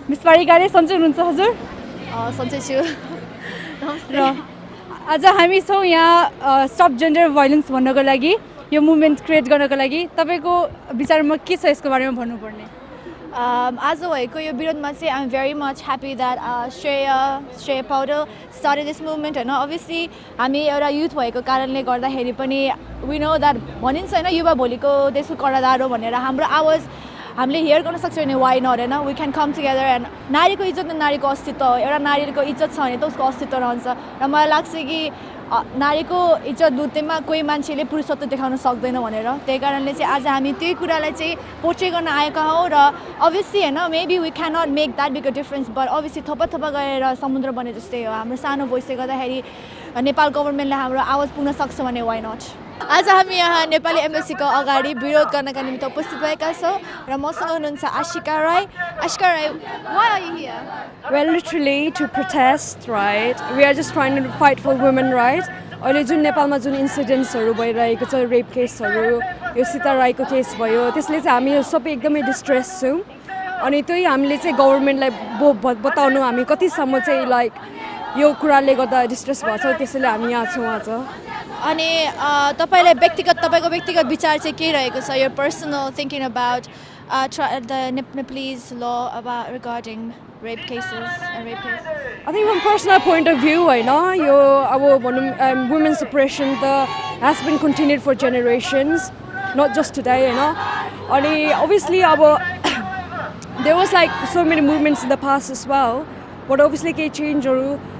Miss पारिकाले सन्चै हुनुहुन्छ हजुर सन्चै छु र आज हामी छौँ यहाँ स्टप जेन्डर भाइलेन्स भन्नको लागि यो मुभमेन्ट क्रिएट गर्नको लागि तपाईँको विचारमा के छ यसको बारेमा भन्नुपर्ने आज भएको यो विरोधमा चाहिँ आइ am very much happy that श्रेय पाउडर स्टार्टेड दिस मुभमेन्ट होइन अभियसली हामी एउटा युथ भएको कारणले गर्दाखेरि पनि वी नो द्याट भनिन्छ होइन युवा भोलिको देशको कर्णधार हो भनेर हाम्रो आवाज हामीले हेयर गर्न सक्छौँ भने वाइ नट होइन we can come together and नारीको इज्जत नै नारीको अस्तित्व हो एउटा नारीको इज्जत छ भने त उसको अस्तित्व रहन्छ र मलाई लाग्छ कि नारीको इज्जत लुट्दैमा कोही मान्छेले पुरुषत्व देखाउन सक्दैन भनेर त्यही कारणले चाहिँ आज हामी त्यही कुरालाई चाहिँ पोर्ट्रे गर्न आएका हौँ र अभियसली होइन maybe we can not make that big a difference but obviously थप्पा थप्पा गरेर समुद्र बने जस्तै हो हाम्रो सानो भोइसले गर्दाखेरि नेपाल गभर्मेन्टले हाम्रो आवाज पुग्न सक्छ भने वाइ नट आज हामी यहाँ नेपाली एम्बेसीको अगाडि विरोध गर्नका निमित्त उपस्थित भएका छौँ र मसँग हुनुहुन्छ आशिका राई why are you here Well, literally to protest, right? We are just trying to fight for women rights. अहिले जुन नेपालमा जुन इन्सिडेन्ट्सहरू भइरहेको छ रेप केसहरू यो सीता राईको केस भयो त्यसले चाहिँ हामी सबै एकदमै डिस्ट्रेस छौँ अनि त्यही हामीले चाहिँ गभर्मेन्टलाई बताउनु हामी कतिसम्म चाहिँ लाइक यो कुराले गर्दा डिस्ट्रेस भएको छ त्यसैले हामी यहाँ छौँ आज अनि तपाईँको व्यक्तिगत विचार चाहिँ के रहेको छ यो personal thinking about the Nepalese law about regarding rape cases and rape cases? I think from personal point of view, women's suppression has been continued for generations, not just today, And obviously, there was like so many movements in the past as well, but obviously, के change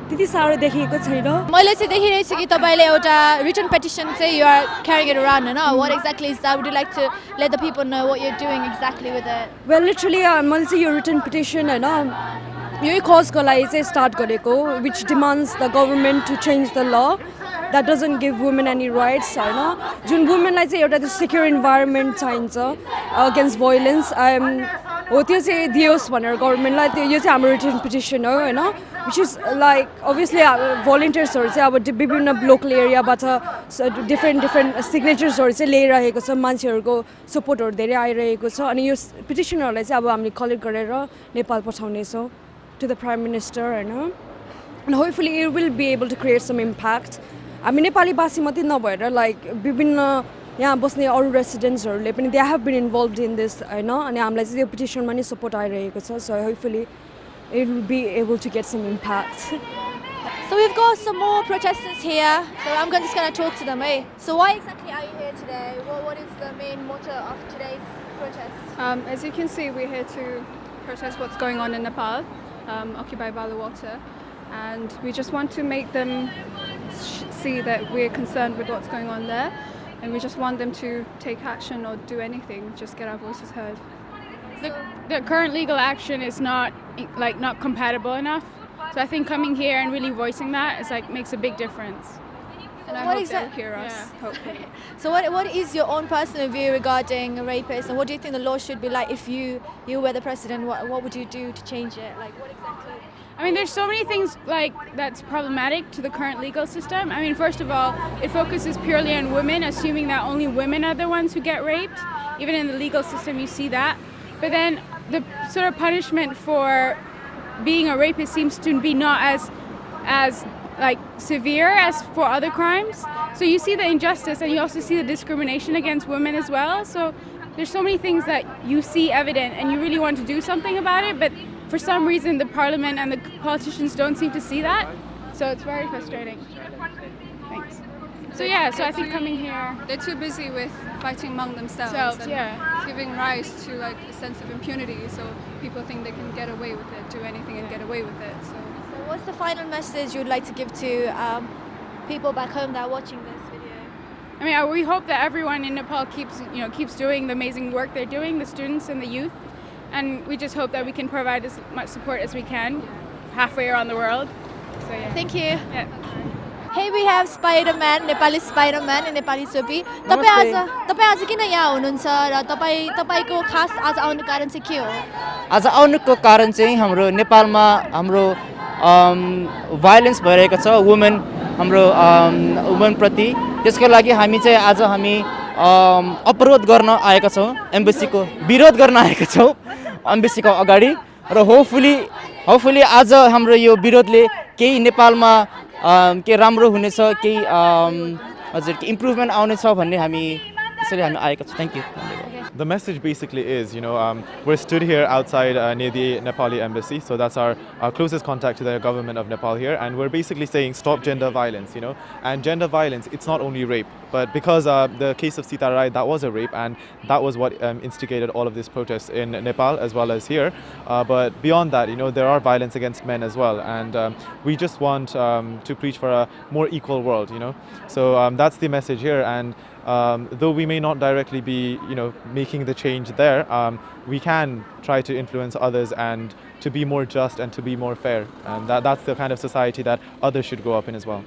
त्यति साह्रो देखिएको छैन मैले चाहिँ देखिरहेको छु कि तपाईँले एउटा रिटन पेटिसन चाहिँ you are carrying it around होइन what exactly is that would you like to let the people know what you are doing exactly with it well literally मैले चाहिँ यो रिटन पेटिसन होइन यही कजको लागि चाहिँ स्टार्ट गरेको which demands the government to change the law that doesn't give women any rights होइन जुन वुमेनलाई चाहिँ एउटा त्यो सिक्योर इन्भाइरोमेन्ट चाहिन्छ अगेन्स्ट भाइलेन्स हो त्यो चाहिँ दियोस् भनेर गभर्मेन्टलाई त्यो यो चाहिँ हाम्रो रिटन पिटिसन हो होइन विच इज लाइक अभियसली भोलिन्टियर्सहरू चाहिँ अब विभिन्न लोकल एरियाबाट डिफ्रेन्ट सिग्नेचर्सहरू चाहिँ ल्याइरहेको छ मान्छेहरूको सपोर्टहरू धेरै आइरहेको छ अनि यो पिटिसनहरूलाई चाहिँ अब हामीले कलेक्ट गरेर नेपाल पठाउनेछौँ टु द प्राइम मिनिस्टर होइन and hopefully it will be able to create some impact हामी नेपालीवासी मात्रै नभएर लाइक विभिन्न यहाँ बस्ने अरू रेसिडेन्ट्सहरूले पनि they have been involve in this होइन अनि हामीलाई चाहिँ त्यो पिटिसनमा नै सपोर्ट आइरहेको छ so hopefully it will be able to get some impact. So we've got some more protesters here, so I'm just going to talk to them. So why exactly are you here today? What is the main motto of today's protest? As you can see, we're here to protest what's going on in Nepal, Occupy Baluwatar, and we just want to make them see that we're concerned with what's going on there, and we just want them to take action or do anything, just get our voices heard. The current legal action is not compatible enough, so I think coming here and really voicing that is makes a big difference. And I hope they'll hear us. Hopefully. So what is your own personal view regarding rapists, and what do you think the law should be like if you were the president? What would you do to change it? Like what exactly? I mean, there's so many things that's problematic to the current legal system. I mean, first of all, it focuses purely on women, assuming that only women are the ones who get raped. Even in the legal system, you see that. But then the sort of punishment for being a rapist seems to be not as severe as for other crimes. So you see the injustice and you also see the discrimination against women as well. So there's so many things that you see evident and you really want to do something about it, but for some reason the parliament and the politicians don't seem to see that. So it's very frustrating. Thanks. So I think coming here, they're too busy with fighting among themselves. And it's giving rise to a sense of impunity. So people think they can get away with it, do anything and get away with it. So what's the final message you'd like to give to people back home that are watching this video? I mean, we hope that everyone in Nepal keeps doing the amazing work they're doing, the students and the youth, and we just hope that we can provide as much support as we can, halfway around the world. So Thank you. Yeah. Hey, we have Spider-Man, Nepali Spider-Man in Nepali Sopi. तपाईं आज किन यहाँ हुनुहुन्छ र तपाईको खास आज आउनु कारण चाहिँ के हो? आज आउनुको कारण चाहिँ हाम्रो नेपालमा हाम्रो भाइलेन्स भइरहेको छ वुमेन हाम्रो वुमेन प्रति त्यसको लागि हामी अवरोध गर्न आएका छौँ एम्बेसीको विरोध गर्न आएका छौँ एम्बेसीको अगाडि र होपफुली आज हाम्रो यो विरोधले केही नेपालमा के राम्रो हुनेछ केही हजुर इम्प्रुभमेन्ट आउनेछ भन्ने हामी त्यसरी हामी आएका छौँ thank you The message basically is, we're stood here outside near the Nepali embassy, so that's our closest contact to the government of Nepal here, and we're basically saying stop gender violence, and gender violence, it's not only rape, but because the case of Sita Rai, that was a rape, and that was what instigated all of this protests in Nepal as well as here, but beyond that, there are violence against men as well, and we just want to preach for a more equal world, so that's the message here, and though we may not directly be, making the change there, we can try to influence others and to be more just and to be more fair. And that's the kind of society that others should grow up in as well.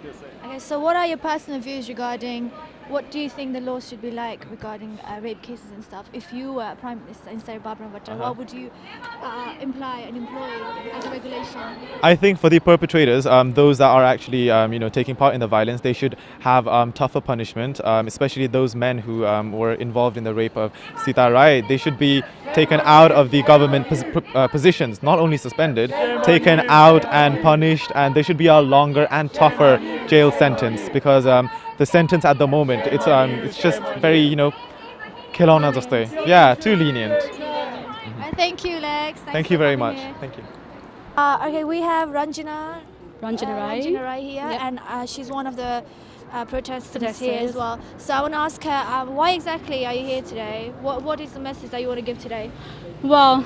Okay, so what are your personal views regarding what do you think the laws should be like regarding rape cases and stuff? If you were Prime Minister instead of baluwatar, what would you imply and employ as a regulation? I think for the perpetrators, those that are actually taking part in the violence, they should have tougher punishment, especially those men who were involved in the rape of Sita Rai. They should be taken out of the government positions, not only suspended, taken out and punished, and there should be a longer and tougher jail sentence because the sentence at the moment, it's just very, khilona jastai. Yeah, too lenient. Thank you, Lex. Thank you very much. Thank you. Okay, we have Ranjana Rai here, Yep. and she's one of the protesters here Protesters. as well. So I want to ask her, why exactly are you here today? What is the message that you want to give today? Well,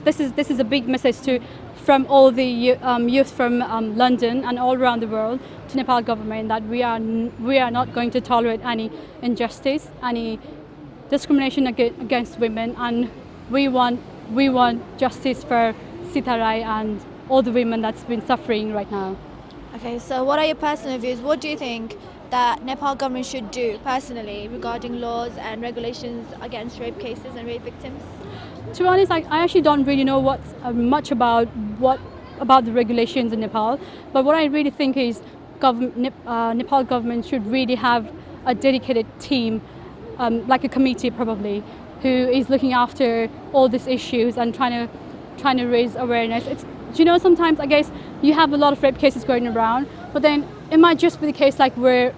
this is a big message from all the youth from London and all around the world to Nepal government that we are not going to tolerate any injustice, any discrimination against women, and we want justice for Sita Rai and all the women that's been suffering right now. Okay, so what are your personal views? What do you think that Nepal government should do personally regarding laws and regulations against rape cases and rape victims? To be honest, I actually don't really know much about the regulations in Nepal, but what I really think is Nepal government should really have a dedicated team, like a committee probably, who is looking after all these issues and trying to raise awareness. Sometimes I guess you have a lot of rape cases going around, but then it might just be the case like where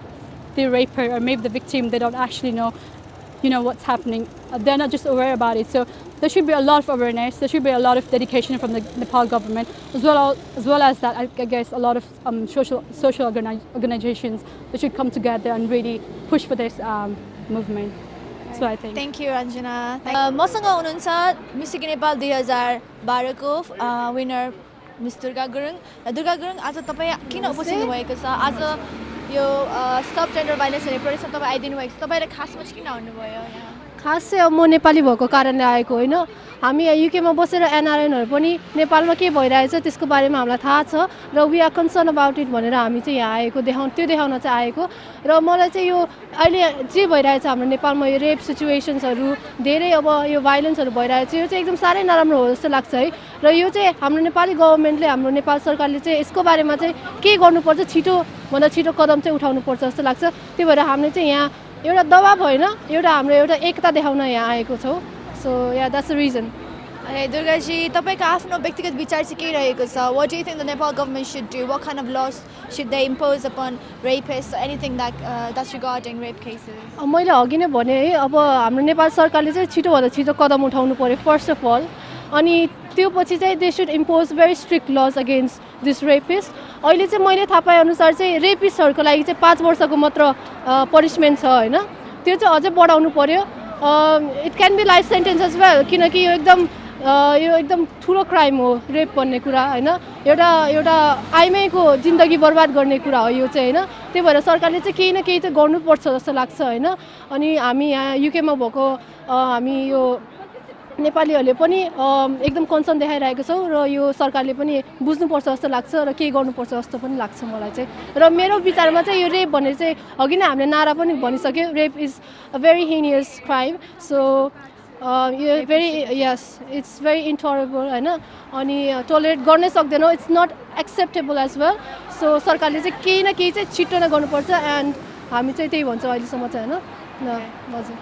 the raper or maybe the victim, they don't actually know what's happening. They're not just aware about it. So there should be a lot of awareness. There should be a lot of dedication from the Nepal government, as well as that. I guess a lot of social organizations that should come together and really push for this movement. That's what I think. Thank you, Ranjana. मसँग हुनुहुन्छ miss Nepal 2012 को winner miss Durga Gurung. Durga Gurung, आज तपाईँ किन उपस्थित भएको छ? आज यो स्टप जेन्डर भाइलेन्स भन्ने प्रोटेस्टमा तपाईँ आइदिनु भएको छ. तपाईँले खासमा किन आउनुभयो यहाँ? खास चाहिँ अब म नेपाली भएको कारणले आएको होइन. हामी युकेमा बसेर एनआरएनहरू पनि नेपालमा के भइरहेछ त्यसको बारेमा हामीलाई थाहा छ र we are concern about it भनेर हामी चाहिँ यहाँ आएको देखाउन चाहिँ आएको. र मलाई चाहिँ यो अहिले जे भइरहेछ हाम्रो नेपालमा यो रेप सिचुएसन्सहरू धेरै अब यो भाइलेन्सहरू भइरहेछ यो चाहिँ एकदम साह्रै नराम्रो हो जस्तो लाग्छ है. र यो चाहिँ हाम्रो नेपाली गभर्मेन्टले हाम्रो नेपाल सरकारले चाहिँ यसको बारेमा चाहिँ के गर्नुपर्छ, छिटोभन्दा छिटो कदम चाहिँ उठाउनुपर्छ जस्तो लाग्छ. त्यही भएर हामीले चाहिँ यहाँ एउटा दबाब होइन, हाम्रो एउटा एकता देखाउन यहाँ आएको छौँ. So yeah, that's the reason. Okay, Durgaji, तपाईँको आफ्नो व्यक्तिगत विचार चाहिँ के रहेको छ? What do you think the Nepal government should do? What kind of laws should they impose upon rapists or anything that's regarding rape cases? मैले अघि नै भने है, अब हाम्रो नेपाल सरकारले चाहिँ छिटोभन्दा छिटो कदम उठाउनु पर्यो फर्स्ट अफ अल. अनि त्यो पछि चाहिँ they should impose very strict लज अगेन्स्ट दिस रेपिस्ट. अहिले चाहिँ मैले थाहा पाए अनुसार चाहिँ रेपिस्टहरूको लागि चाहिँ 5 वर्षको मात्र पनिसमेन्ट छ होइन. त्यो चाहिँ अझै बढाउनु पर्यो. It can be life sentence as well, किनकि यो एकदम ठुलो क्राइम हो रेप भन्ने कुरा होइन. एउटा आइमैको जिन्दगी बर्बाद गर्ने कुरा हो यो चाहिँ होइन. त्यही भएर सरकारले चाहिँ केही न केही चाहिँ गर्नुपर्छ जस्तो लाग्छ होइन. अनि हामी यहाँ युकेमा भएको हामी यो नेपालीहरूले पनि एकदम कन्सर्न देखाइरहेको छौँ र यो सरकारले पनि बुझ्नुपर्छ जस्तो लाग्छ र केही गर्नुपर्छ जस्तो पनि लाग्छ मलाई चाहिँ. र मेरो विचारमा चाहिँ यो रेप भन्ने चाहिँ अघि नै हामीले नारा पनि भनिसक्यो, rape is a very heinous crime. So यो इट्स भेरी इन्टोलेरेबल होइन. अनि टोलरेट गर्नै सक्दैनौँ. It's not acceptable as well. So सरकारले चाहिँ केही न केही चाहिँ छिटो नै गर्नुपर्छ. एन्ड हामी चाहिँ त्यही भन्छौँ अहिलेसम्म चाहिँ होइन. ल हजुर